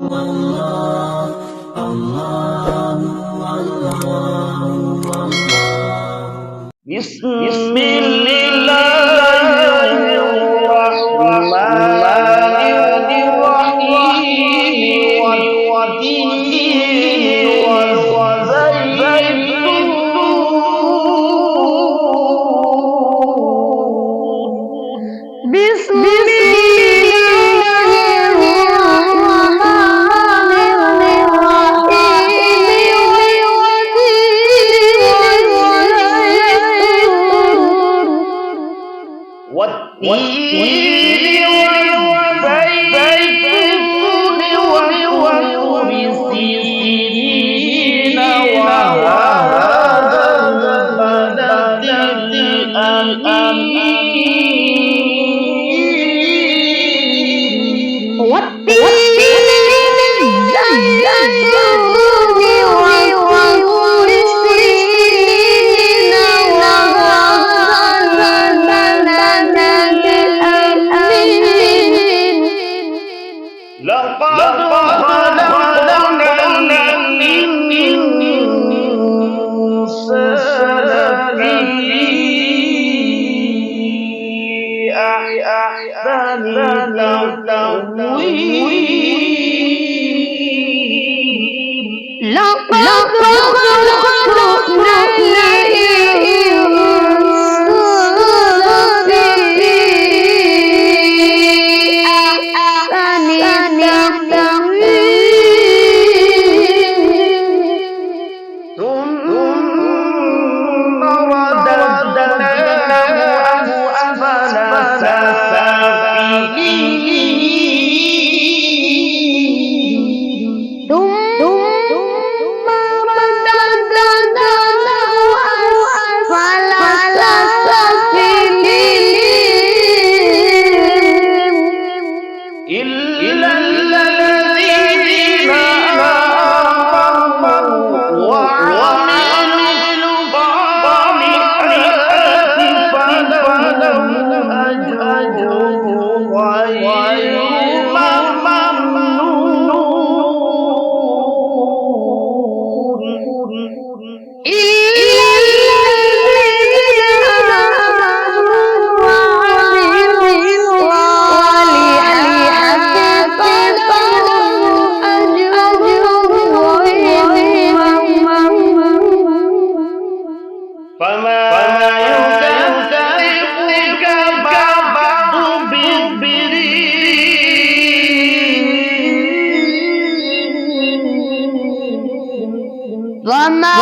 بسم الله الرحمن الرحيم والتين والزيتون بسم والتين والزيتون وطور سينين وهذا البلد الأمين والتين والزيتون وطور سينين وهذا البلد لقد خلقنا الإنسان في أحسن تقويم لقد خلقنا ثم رددناه أسفل سافلين ثم رددناه أسفل سافلين إلا الذين آمنوا وعملوا الصالحات فلهم أجر غير ممنون إلا الذين آمنوا وعملوا الصالحات فلهم أجر غير ممنون فما يكذبك بعد بالدين وما